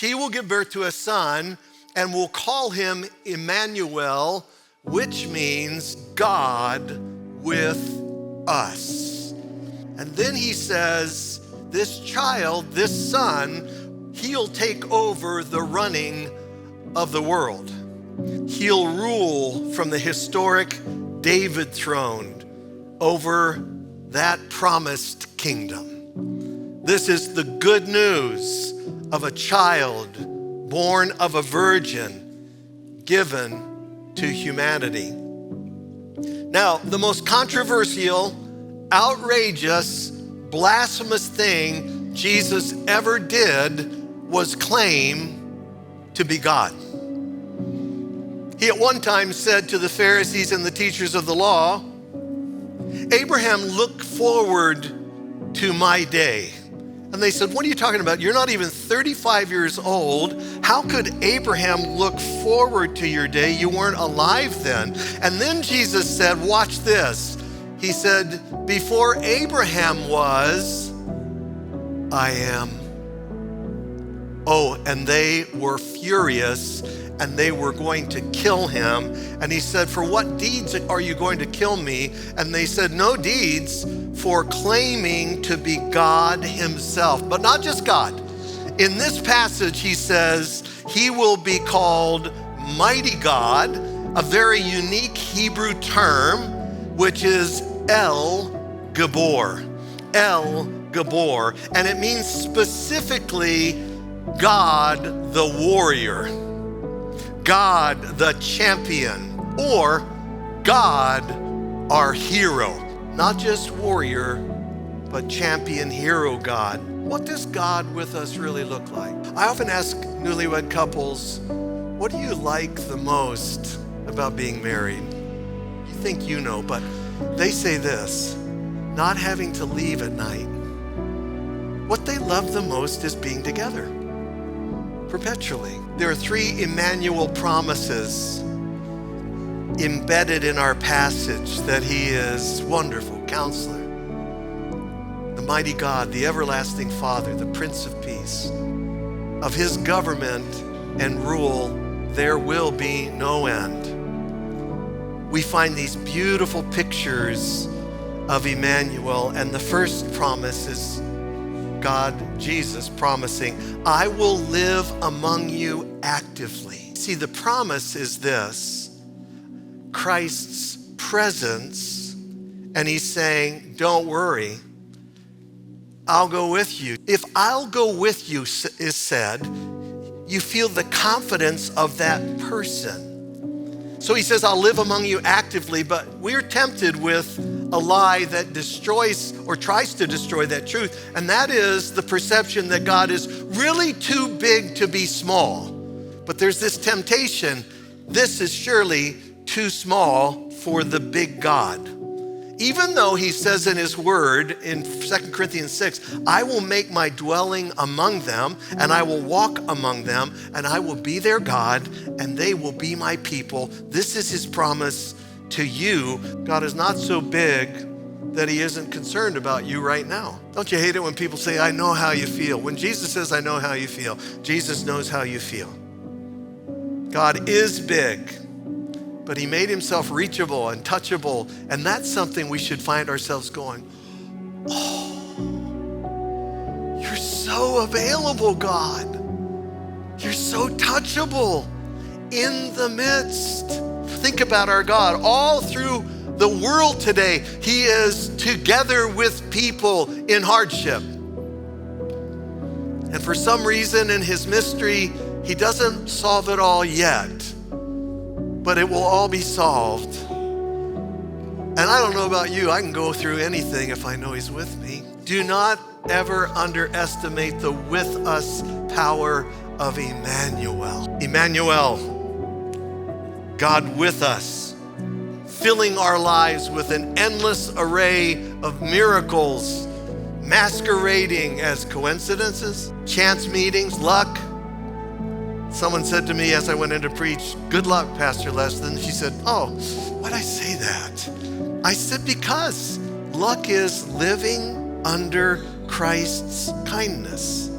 She will give birth to a son and will call him Emmanuel, which means God with us. And then he says, this child, this son, he'll take over the running of the world. He'll rule from the historic David throne over that promised kingdom. This is the good news of a child born of a virgin given to humanity. Now, the most controversial, outrageous, blasphemous thing Jesus ever did was claim to be God. He at one time said to the Pharisees and the teachers of the law, Abraham looked forward to my day. And they said, what are you talking about? You're not even 35 years old. How could Abraham look forward to your day? You weren't alive then. And then Jesus said, watch this. He said, before Abraham was, I am. Oh, and they were furious and they were going to kill him. And he said, for what deeds are you going to kill me? And they said, no deeds, for claiming to be God himself, but not just God. In this passage, he says, he will be called Mighty God, a very unique Hebrew term, which is El Gabor. El Gabor. And it means specifically God the warrior, God the champion, or God our hero. Not just warrior, but champion, hero God. What does God with us really look like? I often ask newlywed couples, what do you like the most about being married? You think you know, but they say this, not having to leave at night. What they love the most is being together, perpetually. There are 3 Emmanuel promises embedded in our passage that he is wonderful counselor, the mighty God, the everlasting Father, the Prince of Peace. Of his government and rule, there will be no end. We find these beautiful pictures of Emmanuel, and the first promise is God, Jesus, promising, I will live among you actively. See, the promise is this, Christ's presence, and he's saying, don't worry, I'll go with you. If I'll go with you is said, you feel the confidence of that person. So he says, I'll live among you actively, but we're tempted with a lie that destroys or tries to destroy that truth, and that is the perception that God is really too big to be small. But there's this temptation, this is surely too small for the big God. Even though he says in his word in 2 Corinthians 6, I will make my dwelling among them and I will walk among them and I will be their God and they will be my people. This is his promise to you. God is not so big that he isn't concerned about you right now. Don't you hate it when people say, I know how you feel? When Jesus says, I know how you feel, Jesus knows how you feel. God is big, but he made himself reachable and touchable, and that's something we should find ourselves going, oh, you're so available, God. You're so touchable in the midst. Think about our God. All through the world today, he is together with people in hardship. And for some reason in his mystery, he doesn't solve it all yet. But it will all be solved. And I don't know about you, I can go through anything if I know he's with me. Do not ever underestimate the with us power of Emmanuel. Emmanuel, God with us, filling our lives with an endless array of miracles, masquerading as coincidences, chance meetings, luck. Someone said to me as I went in to preach, good luck, Pastor Les. Then she said, oh, why'd I say that? I said, because luck is living under Christ's kindness.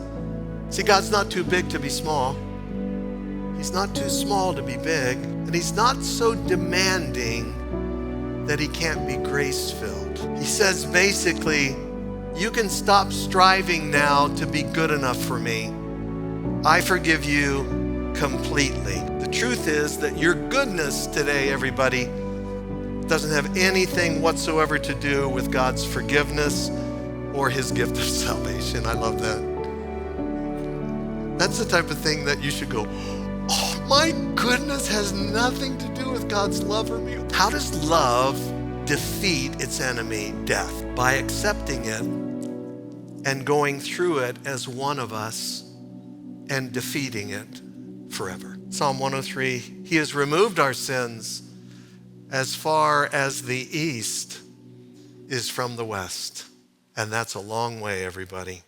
See, God's not too big to be small. He's not too small to be big. And he's not so demanding that he can't be grace-filled. He says basically, you can stop striving now to be good enough for me. I forgive you completely. The truth is that your goodness today, everybody, doesn't have anything whatsoever to do with God's forgiveness or his gift of salvation. I love that. That's the type of thing that you should go, oh, my goodness has nothing to do with God's love for me. How does love defeat its enemy, death? By accepting it and going through it as one of us and defeating it forever. Psalm 103, he has removed our sins as far as the east is from the west. And that's a long way, everybody.